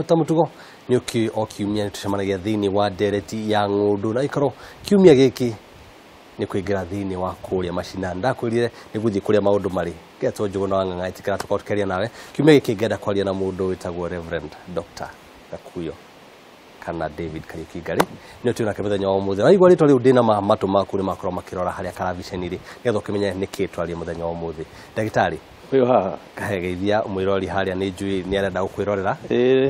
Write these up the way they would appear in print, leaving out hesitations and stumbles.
ta mutugo ni uki o kiumia ni tucemanagia thiini wa ndereti ya Ng'undu na ikoro kiumia giki ni kuingira thiini wa kuria macina ndakwirire ni guthii kuria maundu mari getwo Njugu na Wang'ang'a itikara tukotukeria nawe kiumia giki ngenda kwaria na mundu witagwo Reverend Dr. Gakuyo kana David Kariuki Ngari ni tuna ke muthenya wa muthi aigwa ritwa riu ndina matu maku ni makoro makirora haria karaviceni ri getho kimenya ni kitwaria muthenya wa muthi ndagitari uyu haha kahegeithia mwirori haria ni njui ni arenda gukwirorera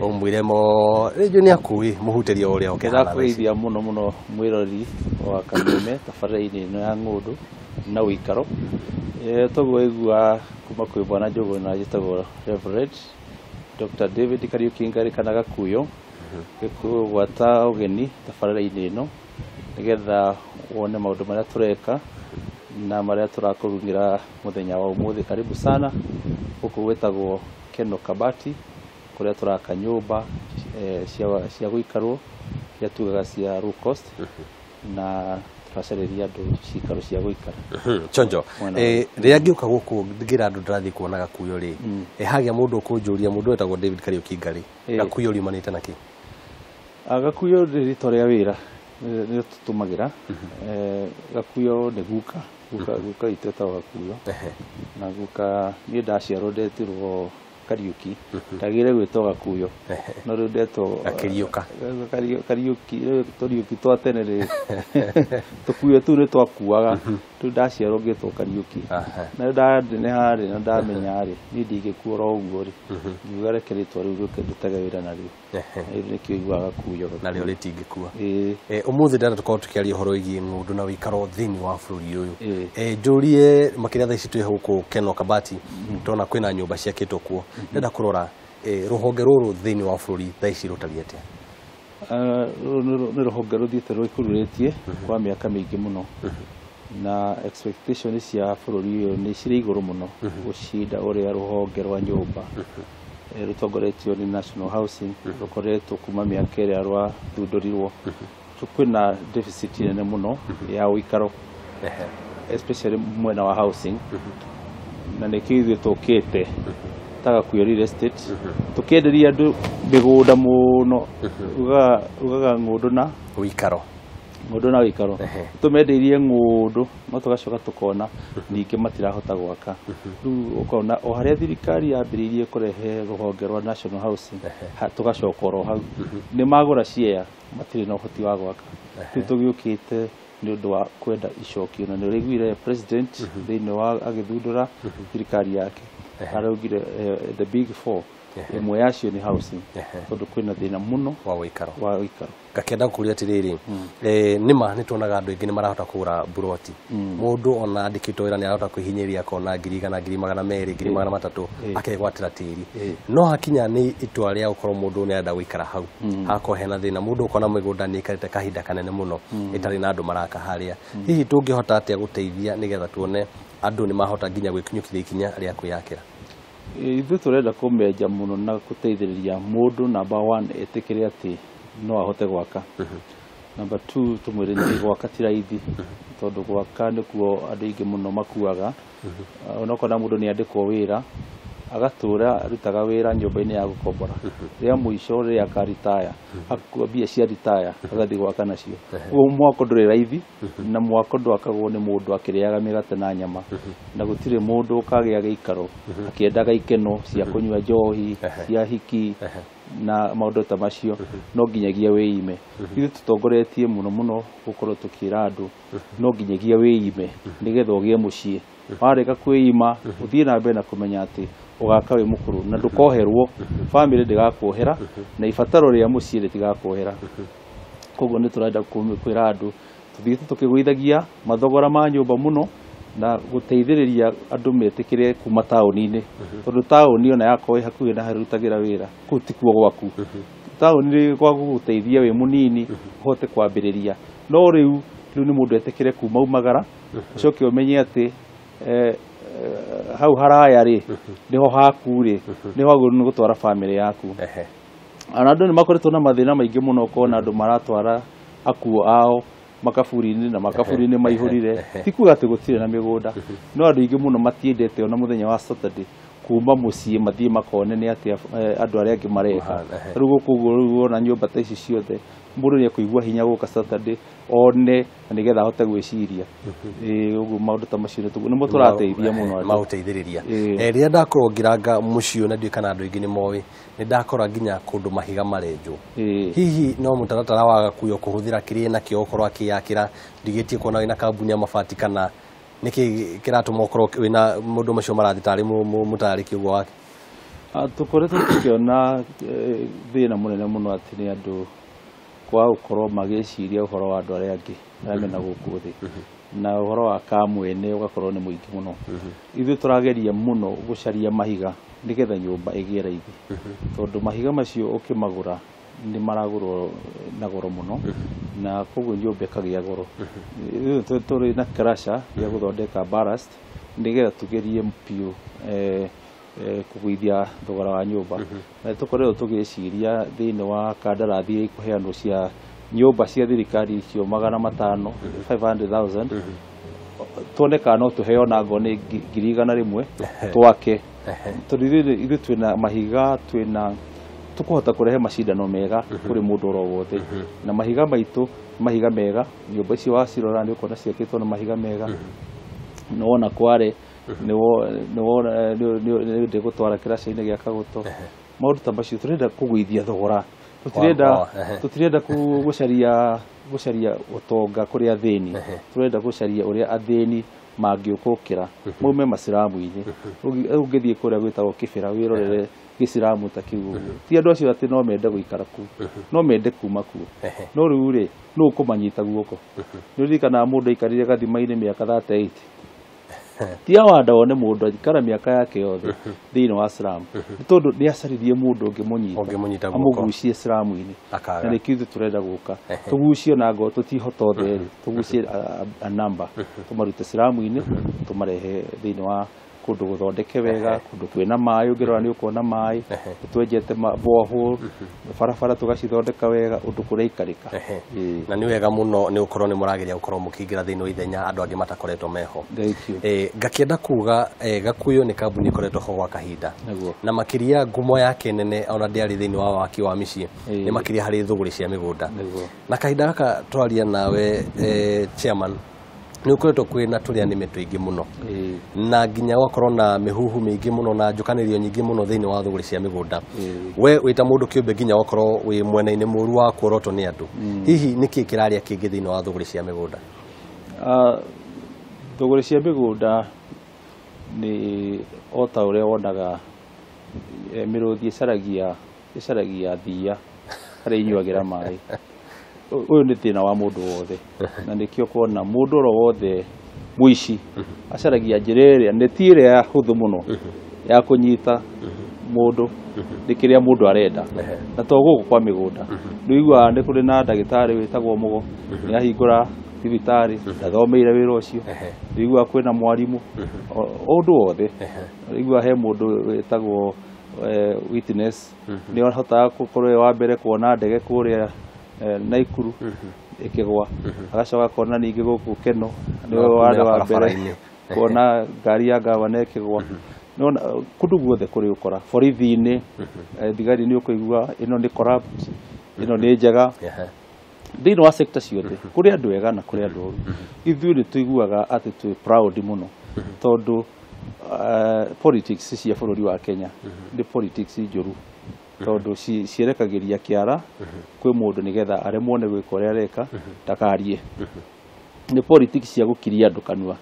umwire mo njui ni akui muhuteria uria ukehana ndakwithia muno mwirori wa Kamume tabarĩra-inĩ ĩno ya Ng'undu na Ũikaro toguo igua kuma kwĩ bwana Njugu na jitagwo Reverend Dr. David Kariuki Ngari kana Gakuyo gwata ugeni tabarĩra-inĩ ĩno nigetha wone maundu maria tureka na maria turakurungira muthenya wa umuthi. Karibu sana huku gwetagwo Keno Kabati kuria turaka nyumba cia guikarwo cia tugaga cia Low Cost na turacariria andu cikaro cia guikara chonjo ria ngiuka guku ngira andu ndirathi kuona Gakuyo ri hagia mundu ukunjuria mundu wetagwo David Kariuki Ngari Gakuyo riumanite naki Gakuyo ritwa ria wira ni tutumagira Gakuyo ni guka itetagwo Gakuyo na guka ni ndaciarwo ndetirwo Kariuki ndagire gwitwo Gakuyo no riu ndetwo Kariuki twa tene ri tukuyo tu ni twakuaga tu ndaciarwo ngitwo Kariuki na ndane hari na ndamenya ri ni ndigikua ro uguo ri ngiuga reke ritwa riu rutege wira na riu nikio igua Gakuyo na rio ritingikua umuthi ndana tukorwo tukiaria horo igi Ng'undu na Ũikaro thiini wa bururi uyu njurie makiria tha ici twi huku Keno Kabati tona kwina nyumba ciakitwo kuo ndenda kurora ruhonge ruru thiini wa bururi tha ici rutariete ni ruhonge ruthiite rwikururitie kwa miaka mingi muno na expectation cia bururi uyu ni ciri iguru muno gucinda uria ruhonge rwa nyumba rutongoretio ni National Housing rukoretwo kuma miaka iria rwa thundurirwo tukwina deficit nene muno ya Ũikaro especially mwena wa housing na nikithwe tukite taga kuyo real estate tukenderia andu migunda muno ugaga Ng'undu na Ũikaro Ng'undu na Ũikaro tumendeirie Ng'undu no tugacoka tukona ningi matirahota gwaka riu ukona o haria thirikari yambiririe kurehe ruhonge rwa National Housing tugacoka ro hau ni magura share matiri na uhoti wa gwaka riu tugiukite ni undu wa kwenda icokio na ni rigwire president thiini wa agithundura thirikari yake araugire the big four imwe yacio ni housing tondu kwina thina muno wa Ũikaro gakenda kuria atiriri nima ni tuonaga andu ingi ni marahota kugura buroti mundu ona andikitwo wira ni arahota kuhinyiria kona 100,200 200,300 akegwatira tiri no hakinya ni itwa ria ukorwo mundu ni arenda guikara hau hako hena thina mundu ukona migunda ni ikarite kahinda kanene muno itari na andu maraka haria hihi tungihota atia guteithia nigetha tuone andu ni mahota nginya gwikinyukithia ikinya ria kwiyakira ithu turenda kumenja muno na guteithiriria mundu number 1 etikire ati no ahote gwaka number 2 tumwire ni gwaka tiraithi tondu gwaka nikuo andu ingi muno makuaga ona kona mundu ni andikwo wira agatura rutaga wira nyumba-ini ya gukombora ria muico ria akaritaya akubia cia ritaya agathi gwaka nacio uo mwako nduri raithi na mwako ndwakagwo ni mundu akiriaga migate na nyama na gutire mundu ukagia giikaro akiendaga ikeno cia kunywa njohi cia hiki na maundu ta macio no nginyagia wiime ithu tutongoretie muno gukorwo tukira andu no nginyagia wiime nigetha ugie mucii wareka kwima uthie na mbere na kumenya ati ugaka wi mukuru na ndukoherwo family ndigakuohera na ibataro ria mucii ritigakuohera koguo ni turenda kwira andu tuthiite tukiguithagia mathogora ma nyumba muno na guteithiriria andu metikire kuma tauni-ini tondu tauni ona yakoi hakuhi na harutagira wira ku tikuo gwaku tauni ri kwa guteithia wi munini uhote kwambiriria no riu ni mundu etikire kuma umagara ucoke umenye ati hau haraya ri niho haku ri niho aguru ni gutwara family yaku andu ni makoretwo na mathina maingi muno kona andu maratwara akuo ao makaburi-ini na makaburi-ini maihurire tikuga ati gutire na migunda no andu ingi muno matiendete ona muthenya wa Saturday kuma muciĩ mathiĩ makone nĩ atĩa andũ arĩa angĩ mareka rĩu gũkũ ona nyũmba ta ici ciothe mũndũ nĩ ekũigua hinya gũka Saturday one na nĩgetha ahote gwĩciria ũguo maũndũ ta macio nĩmo tũrateithia mũno maũteithĩrĩria rĩrĩa ndakorwo ngĩranga mũciĩ na ndiũ kana andũ aingĩ nĩ moĩ nĩ ndakora nginya kũndũ mahiga marenjwo hihi no mũtaratara wa Gakuyu kũhũthĩra kĩrĩa nakĩo ũkorwo akĩyakĩra ndigĩtie kuona wĩna kambuni ya mabati kana nĩkĩ kĩratũma ũkorwo wĩna mũndũ macio marathiĩ tarĩ mũtarĩki ũguo wake tũkoretwo tũkĩona thĩna mũnene mũno atĩ nĩ andũ kwa gũkorwo magĩciria ũhoro wa andũ arĩa angĩ arĩa mena gũkũ thĩ na ũhoro wa kamwene ũgakorwo nĩ mũingĩ mũno ithuĩ tũrageria mũno gũcaria mahiga nĩgetha nyũmba ĩgĩe raithi tondũ mahiga macio ũkĩmagũra nĩ maragũrwo na goro mũno na koguo nyũmba ĩkagĩa goro ithuĩ tũrĩ na crusher ya gũthondeka ballast nĩgetha tugerie piũ kũgũithia thogora wa nyũmba na tũkoretwo tũgĩciria thĩinĩ wa kandarathi ikuheanwo cia nyũmba cia thirikari icio 500,000 tuoneka no tuheo na ngo nĩ 100,000 twake tondũ ithuĩ twĩna mahiga tũkũhota kũrehe macindano mega kũrĩ mũndũ oro wothe na mahiga maitũ mahiga mega nyũmba icio wacirora nĩ ũkuona ciakĩtwo na mahiga mega no wona Kware nĩ gũtwara kĩraca-inĩ gĩa Kaguto maũndũ ta macio tũrenda kũgũithia thogora tũtirenda gũcaria ũtonga kũrĩ athĩni tũrenda gũcaria ũrĩa athĩni mangĩũkũkĩra maume maciramu-inĩ ũngĩthiĩ kũrĩa gwĩtagwo Kĩbĩra wĩrorere gĩciramu ta kĩu ti andũ acio atĩ no mende gũikara kuo no mende kuma kuo no rĩu rĩ nũ ũkũmanyita guoko nĩ ũririkanaga mũndũ aikarire gathima-inĩ mĩaka 38 tia wanda wone mũndũ aikara mĩaka yake yothe thĩinĩ wa Slam nĩ tondũ nĩ acaririe mũndũ ũngĩmũnyita amũgucie Slam-inĩ na nĩkĩo ithuĩ tũrenda gũka tũgucie na ngo tũtihota othe erĩ tũgucie a number tũmarute Slam-inĩ tũmarehe thĩinĩ wa kũndũ gũthondeke wega kũndũ kwĩna maĩ ũngĩrora nĩ ũkuona maĩ twenjete borehole barabara tũgacithondeka wega ũndũ kũraikarĩka na nĩ wega mũno nĩ ũkorwo nĩ mũrageria gũkorwo mũkĩingĩra thĩinĩ wa ithenya andũ angĩ matakoretwo meho ngakĩenda kuga Gakuyu nĩ kambuni ĩkoretwo ho gwa kahinda na makĩria ngumo yake nene ona ndĩarĩ thĩinĩ wa waki wa mĩciĩ nĩ makĩria harĩ thũgũrĩ cia mĩgũnda na kahinda gaka twaria nawe chairman nĩ ũkoretwo kwĩna tũrĩa nĩme tũingĩ mũno na nginya gwakorwo na mĩhuhu mĩingĩ mũno na njũkanĩrĩro nyingĩ mũno thĩinĩ wa thũgũrĩ cia mĩgũnda we wĩta mũndũ kĩũmbe nginya gwakorwo wĩ mwena-inĩ mũru wa kuorotwo nĩ andũ hihi nĩkĩ kĩrarĩa kĩngĩ thĩinĩ wa thũgũrĩ cia mĩgũnda thũgũrĩ cia mĩgũnda nĩ o ta ũrĩa wonaga mĩrũthi ĩcaragia thia harĩa inyuagĩra maĩ ũyũ nĩ thĩna wa mũndũ wothe na nĩkĩo kuona mũndũ oro wothe mũici acaragia njĩra ĩrĩa neti ĩrĩa hũthũ mũno ya kũnyita mũndũ nĩ kĩrĩa mũndũ arenda na to gũkũ kwa mĩgũnda nĩ ũiguaga nĩ kũrĩ na ndagĩtarĩ wĩtagwo Mũgo nĩ ahingũra thibitarĩ ndathomeire wĩra ũcio nĩ ũiguaga kwĩna mwarimũ ũndũ wothe nĩ ũiguaga he mũndũ wĩtagwo witness nĩ ahotaga gũkorwo wa mbere kuona ndege kũrĩa Naikuru ĩkĩgwa agacoka kona ningĩ gũkũ Keno nĩwe warĩ wa mbere kuona ngari ya ngavana ĩkĩgwa kũndũ guothe kũrĩ ũkora borithi-inĩ thigari nĩ ũkũigua ĩno nĩ corrupt ĩno nĩ njega thĩinĩ wa sector ciothe kũrĩ andũ ega na kũrĩ andũ ũru ithuĩ nĩ tũiguaga atĩ twĩ proud mũno tondũ politics cia bũrũri wa Kenya nĩ politics njũru tondũ cierekagĩria kĩara kwĩ mũndũ nĩgetha aremwo nĩ gwĩka ũrĩa areka ndakarie nĩ politics cia gũkiria andũ kanua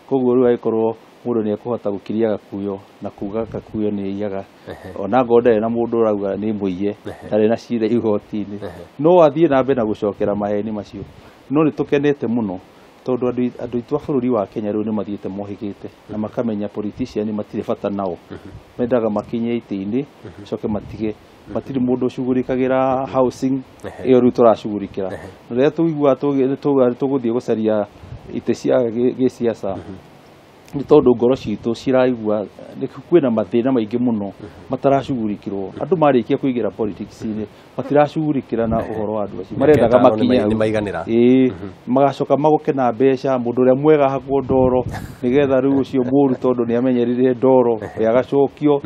koguo rĩu agĩkorwo mũndũ nĩ ekũhota gũkiria Gakuyu na kuga Gakuyu nĩ iyaga ona ngo ndarĩ na mũndũ ũrauga nĩ mũiye ndarĩ na cira igoti-inĩ no athiĩ na mbere na gũcokera maheni macio no nĩ tũkenete mũno tondũ andũ aitũ a bũrũri wa Kenya rĩu nĩ mathiĩte mohĩgĩte na makamenya politician matirĩ bata nao mendaga makinye itĩ-inĩ coke matige matirĩ mũndũ ũcugurĩkagĩra housing ĩyo rĩu tũracugurĩkĩra na rĩrĩa tũiguaga tũgũthiĩ gũcaria itĩ cia gĩsiasa nĩ tondũ ngoro citũ ciraigua kwĩna mathĩna maingĩ mũno mataracugurikirwo. Andũ marĩkia kũingĩra politics-inĩ matiracugurikĩra na ũhoro wa andũ acio, marendaga makinye magacoka magũke na mbeca. Mũndũ ũrĩa mwega hakwo ndoro nĩgetha rĩu ũcio mũũru tondũ nĩ amenyerire ndoro agacokio.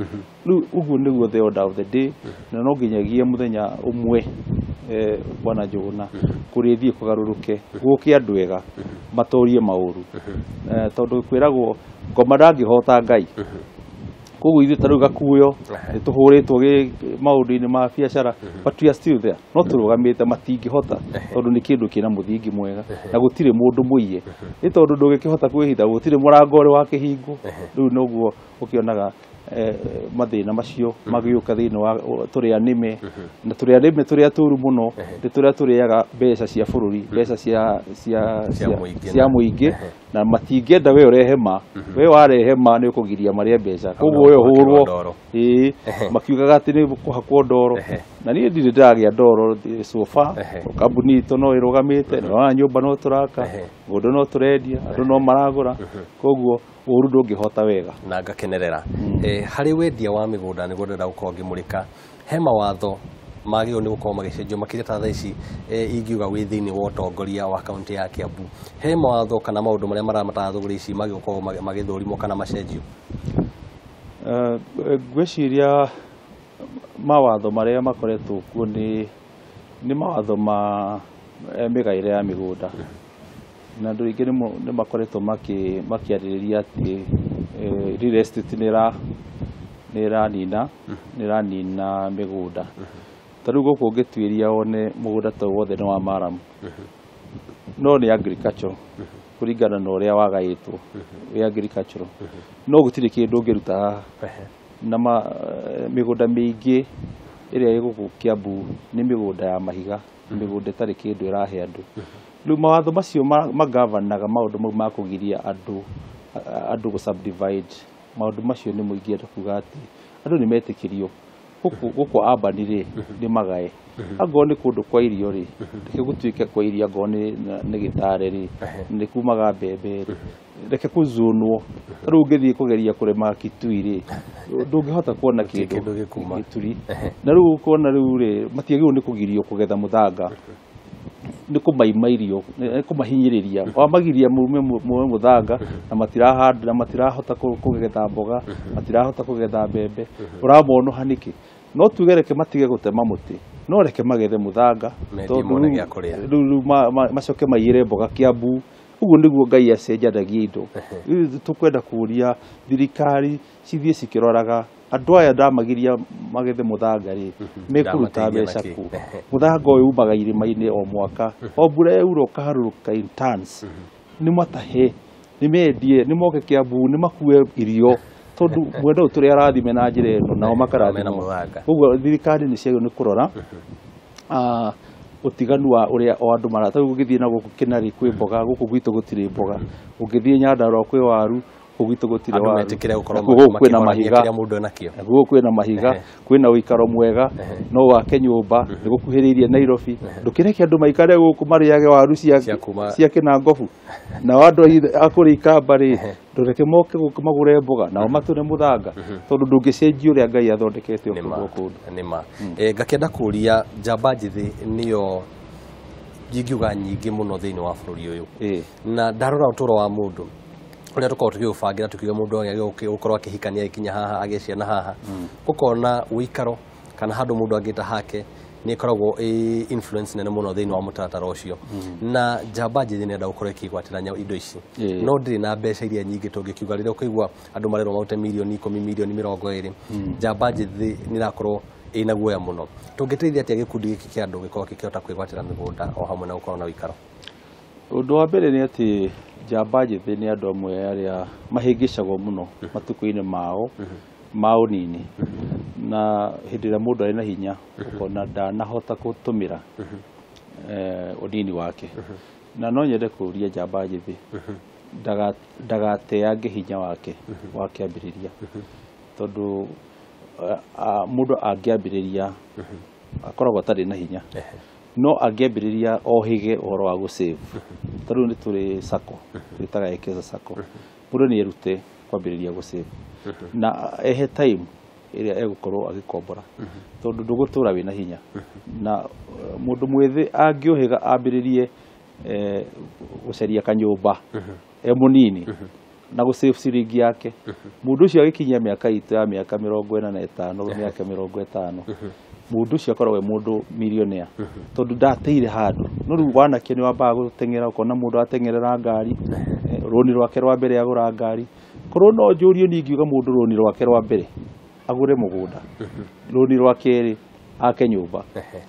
Rĩu ũguo nĩguo the order of the day, na no nginyagia mũthenya ũmwe Bwana Njũgũna kũrĩthiĩ kũgarũrũke gũke andũ ega matorie maũru, tondũ kwĩragwo ngoma ndangĩhota Ngai. Koguo ithuĩ tarĩu Gakuyo nĩ tũhũrĩtwo maũndũ-inĩ ma biacara, but we are still there, no tũrũgamĩte matingĩhota tondũ nĩ kĩndũ kĩna mũthingi mwega na gũtirĩ mũndũ mũiye. Nĩ tondũ ndũngĩkĩhota kwĩhitha, gũtirĩ mũrango ũrĩ wa kĩhingo. Rĩu noguo ũkĩonaga mathĩna macio magĩũka thĩinĩ wa tũrĩa nĩme, na tũrĩa nĩme tũrĩa tũru mũno nĩ tũrĩa tũrĩaga mbeca cia bũrũri, mbeca cia mũingĩ, na matingĩenda we ũrehe ma. We warehe ma nĩ ũkũgiria marĩa mbeca, koguo we ũhũrwo. Makiugaga atĩ nĩ kũhakwo ndoro, na niĩ ndirĩ ndagĩa ndoro so far. Kambuni itũ no ĩrũgamĩte, na nyũmba no tũraka, ng'ũndũ no tũrendia, andũ no maragũra, koguo ũru ndũngĩhota wega na ngakenerera. Harĩ wendia wa mĩgũnda nĩguo ndĩrenda gũkorwo ngĩmũrĩka, he mawatho magĩrĩirwo nĩ gũkorwo magĩcenjio makĩria ta thaa ici ingiuga wĩ thĩinĩ wa ũtongoria wa kaunti ya Kiambu. He mawatho kana maũndũ marĩa maramataga thũgũrĩ ici magĩgũkorwo magĩthũrimwo kana macenjio? Ngwĩciria mawatho marĩa makoretwo kuo nĩ mawatho ma mĩgaĩre ya mĩgũnda, na andũ aingĩ nĩ makoretwo makĩarĩrĩria atĩ real estate nĩ ĩranina mĩgũnda. Ta rĩu gũkũ ũngĩtuĩria wone mũgũnda ta wothe nĩ wa Maramu, no nĩ agricultural kũringana na ũrĩa wagaĩtwo wĩ agricultural, no gũtirĩ kĩndũ ũngĩruta haha. Na mĩgũnda mĩingĩ ĩrĩa ĩ gũkũ Kiambu nĩ mĩgũnda ya mahiga, mĩgũnda ĩtarĩ kĩndũ ĩrahe andũ. Rĩu mawatho macio magavanaga maũndũ mau ma kũgiria andũ gũ-subdivide, maũndũ macio nĩ mũingĩ enda kuga atĩ andũ nĩ metĩkĩrio gũkũ urban-rĩ nĩ magae. Angorwo nĩ kũndũ kwa irio-rĩ, reke gũtuĩke kwa irio. Angorwo nĩ Gĩtare-rĩ, nĩ kumaga mbembe-rĩ, reke kũzonwo. Rĩu ũngĩthiĩ kũgeria kũrema Kitui-rĩ, ndũngĩhota kuona kĩndũ Gĩturi. Na rĩu kuona rĩu-rĩ, matiagĩrĩirwo nĩ kũgirio kũgetha mũthanga, nĩ kũmaima irio, nĩ kũmahinyĩrĩria. Wamagiria mume mũthanga na matirahanda, na matirahota kũgetha mboga, matirahota kũgetha mbembe, ũramonoha nĩkĩ? No tuge reke matige gũtema mũtĩ, no reke magethe mũthanga, rĩu macoke maiyĩre mboga Kiambu. Ũguo nĩguo Ngai acenjanagia indo. Tũkwenda kũria thirikari cithiĩ cikĩroraga andũ aya ndamagiria magethe mũthanga-rĩ, mekũruta mbeca kũ? Mũthanga ũyũ umaga irĩma-inĩ o mwaka, o mbura yaura ũkaharũrũka in tons. Nĩ matahe, nĩ mendie, nĩ moke Kiambu, nĩ makue irio, tondũ mwena ũyũ tũrĩa arathime na njĩra ĩno nao makarathimwo. Ũguo thirikari nĩ ciagĩrĩirwo nĩ kũrora ũtiganu wa ũrĩa andũ marata. Ũgĩthiĩ na gũkũ Kĩnari kwĩ mboga, gũkũ gwitũ gũtirĩ mboga. Ũngĩthiĩ Nyandarua kwĩ waru, gwitũ gũtirĩ waru. Kwĩna mahiga, kwĩna mahiga, kwĩna ũikaro mwega, no wake nyũmba, nĩ gũkuhĩrĩirie Nairobi. Ndũkĩreke andũ maikare gũkũ marĩage waru cia Kĩnangobu, nao andũ akũrĩ Ikamba-rĩ, ndũreke moke gũkũ magũre mboga, nao matũre mũthanga, tondũ ndũngĩcenjia ũrĩa Ngai athondekete kũndũ. Nĩma. Ngakĩenda kũria njamba njĩthĩ nĩyo ingiuga nyingĩ mũno thĩinĩ wa bũrũri ũyũ, na ndarora ũtũũro wa mũndũ ũrĩa tũkoragwo tũkĩũbangĩra tũkiuga mũndũ agĩrĩirwo gũkorwo akĩhikania agĩkinya haha, agĩe ciana haha, ũkona ũikaro kana handũ mũndũ angĩta hake nĩ ĩkoragwo influence nene mũno thĩinĩ wa mũtaratara ũcio. Na njamba njĩthĩ nĩenda gũkorwo ĩkĩgwatĩra indo ici, no ndĩrĩ na mbeca iria nyingĩ tũngĩkiuga. Rĩrĩa ũkũigua andũ marerwo marute mirioni 10, mirioni 20, njamba njĩthĩ nĩ irakorwo ĩna guoya mũno. Tũngĩteithia atĩa gĩkundi gĩkĩ kĩa andũ gĩkorwo gĩkĩhota kwĩgwatĩra mĩgũnda o hamwe na gũkorwo na ũikaro? Ũndũ wa mbere nĩ atĩ njamba njĩthĩ nĩ andũ amwe arĩa mahĩngĩcagwo mũno matukũ-inĩ mao ma ũnini, na hĩndĩ ĩrĩa mũndũ arĩ na hinya ũkona ndanahota gũtũmĩra ũnini wake. Na no nyende kũria njamba njĩthĩ ndagateange hinya wake wa kĩambĩrĩria, tondũ mũndũ angĩambĩrĩria akoragwo atarĩ na hinya, no angĩambĩrĩria ohĩge ũhoro wa gũsave. Ta rĩu nĩ tũrĩ sacco twĩtaga Ekeza Sacco, mũndũ nĩ erute kwambĩrĩria gũsave na ehe time ĩrĩa egũkorwo agĩkombora tondũ ndũgũtũra wĩna hinya na mũndũ mwĩthĩ angĩũhĩga ambĩrĩrie gũcaria kanyũmba mũnini na gũsave ciringi yake mũndũ ũcio agĩkinyia mĩaka itũ ya mĩaka 45 mĩaka 50 mũndũ ũcio akoragwo mũndũ millionaire tondũ ndateire handũ no rĩu wanake nĩ wambaga gũteng'era ũkona mũndũ ateng'erera ngari rũni rwake rwa mbere agũra ngari korwo no njũrio ningiuga mũndũ rũni rwake rwa mbere agũre mũgũnda rũni rwa kerĩ ake nyũmba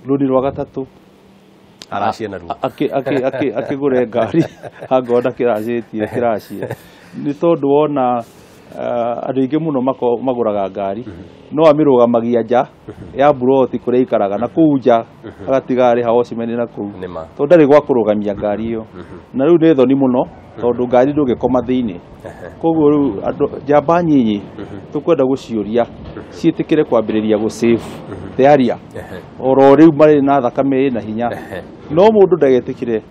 rũni rwa gatatũ aracia na ruo akĩgũre ngari angona kĩracia nĩ tondũ wona andũ aingĩ mũno magũraga ngari no amĩrũgamagia nja ya buroti kũrĩa ikaraga na kũu nja agatiga arĩ hao cimeni na kũu tondũ ndarĩ gwa kũrũgamia ngari ĩyo na rĩu nĩ thoni mũno tondũ ngari ndũngĩkoma thĩinĩ koguo rĩu andũ njamba nyinyi tũkwenda gũciũria ciĩtĩkĩre kwambĩrĩria gũsave thearia oro rĩu marĩ na thakame na hinya no mũndũ ndagetĩkire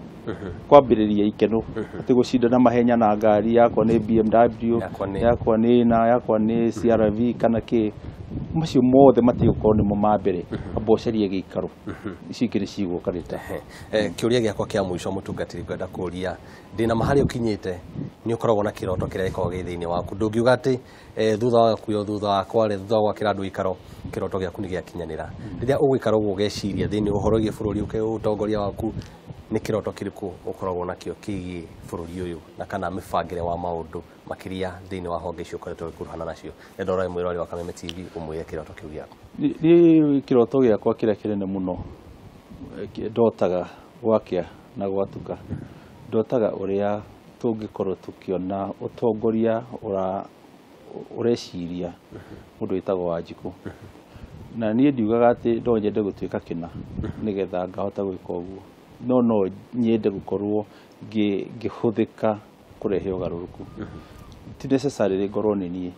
kwambĩrĩria ikeno atĩ gũcindana mahenya na ngari yakwa nĩ BMW yakwa nĩ CRV kana kĩ macio mothe matigũkorwo nĩmo ma mbere amba ũcarie gĩikaro ici ingĩ nĩcigũkarĩte kĩũria gĩakwa kĩa mũico mũtungatĩri ngwenda kũria ndĩna mahali ũkinyĩte nĩ ũkoragwo na kĩroto kĩrĩa gĩkoragwo gĩ thĩinĩ waku ndũngiuga atĩ thutha wa kuo thutha wa kware thutha wa gwakĩra andũ ikaro kĩroto gĩaku nĩ gĩakinyanĩra rĩrĩa ũgũikara ũguo ũgeciria thĩinĩ ũhoro wĩgiĩ bũrũri ũtongoria waku nĩ kĩroto kĩrĩkũ ũkoragwo nakĩo kĩgiĩ bũrũri ũyũ na kana mĩbangĩre wa maũndũ makĩria thĩinĩ wa honge icio ũkoretwo gĩkuruhana nacio ndora mwĩrori wa Kameme TV ũmwĩre kĩroto kĩu gĩaku nĩ kĩroto gĩakwa kĩrĩa kĩnene mũno ndotaga gwakĩa na gwatuka ndotaga ũrĩa tũngĩkorwo tũkĩona ũtongoria ũreciria mũndũ wĩtagwo Wanjikũ na niĩ ndiugaga atĩ no nyende gũtuĩka kĩna nĩgetha ngahota gwĩka ũguo no nyende gũkorwo ngĩhũthĩka kũrehe ũgarũrũku ti necessarily ngorwo nĩ niĩ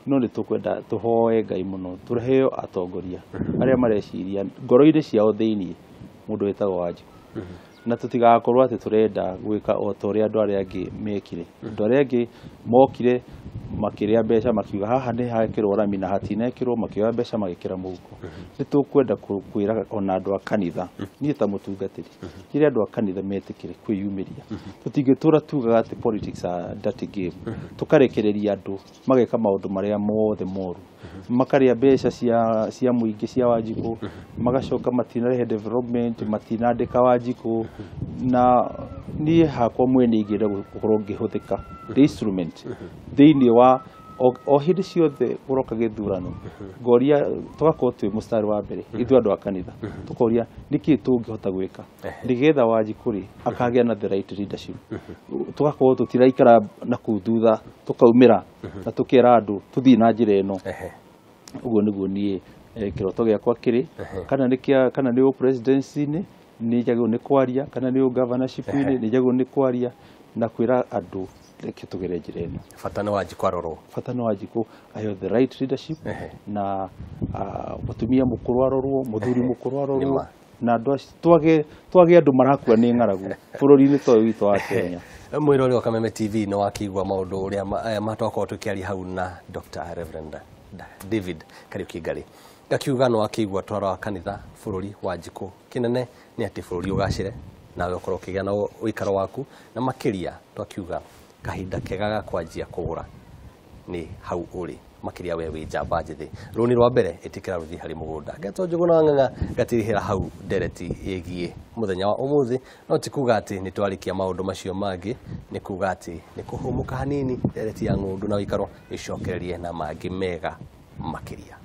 no nĩ tũkwenda tũhoe Ngai mũno tũreheo atongoria arĩa mareciria ngoro-inĩ ciao thĩinĩ mũndũ wĩtagwo Wanjikũ na tũtigakorwo atĩ tũrenda gwĩka o ta ũrĩa andũ arĩa angĩ mekire andũ arĩa angĩ mokire makĩrĩa mbeca makiuga haha nĩ hakĩrwo rami na hatinekĩrwo makĩoya mbeca magĩkĩra mũhuko nĩ tũkwenda kwĩra ona andũ a kanitha niĩ ta mũtungatĩri kĩrĩa andũ a kanitha metĩkĩre kwĩyumĩria tũtingĩtũra tugaga atĩ politics are dirty game tũkarekereria andũ mageka maũndũ marĩa mothe moru makarĩa mbeca cia mũingĩ cia Wanjikũ magacoka matinarehe development matinandĩka Wanjikũ na niĩ hakwa mwene ingĩenda gũkorwo ngĩhũthĩka the instrument thĩinĩ wa o hĩndĩ ciothe ũroka gĩthurano ngoria tũgakorwo twĩ mũstari wa mbere ithuĩ andũ a kanitha tũkoria nĩkĩ tũngĩhota gwĩka nĩgetha Wanjikũ akagĩa na the right leadership tũgakorwo tũtiraikara na kũu thutha tũkaumĩra na tũkĩra andũ tũthiĩ na njĩra ĩno ũguo nĩguo niĩ kĩroto gĩakwa kĩrĩ kana nĩ presidency-inĩ nĩ njagĩrĩirwo nĩ kwaria kana nĩ governorship-inĩ nĩ njagĩrĩirwo nĩ kwaria na kwĩra andũ reke tũgere njĩra ĩno bata nĩ Wanjikũ arorwo bata nĩ Wanjikũ aheo the right leadership na mũtumia mũkũrũ arorwo mũthuri mũkũrũ arorwo na andũ twage andũ marakua nĩ ng'aragu bũrũri-inĩ ta ũyũ witũ wa Kenya mwĩrori wa Kameme TV nĩ wakĩigua maũndũ ũrĩa matwakorwo tũkĩaria hau na Dr. Reverend David Kariuki Ngarĩ gakiuga nĩ wakĩigua twara wa kanitha bũrũri Wanjikũ kĩnene nĩ atĩ bũrũri ũgacĩre nawe ũkorwo ũkĩgĩa na ũikaro waku na makĩria twakiuga kahinda kega ga kwanjia kũgũra nĩ hau ũrĩ makĩria we wĩ njamba njĩthĩ rũni rwa mbere ĩtĩkĩra rũthiĩ harĩ mũgũnda Getwo Njũgũna wa Ng'ang'a gatirĩhĩra hau ndereti ĩgiĩ mũthenya wa ũmũthĩ no ti kuga atĩ nĩ twarĩkia maũndũ macio mangĩ nĩ kuga atĩ nĩ kũhũmũka hanini ndereti ya ng'ũndũ na ũikaro ĩcokererie na mangĩ mega makĩria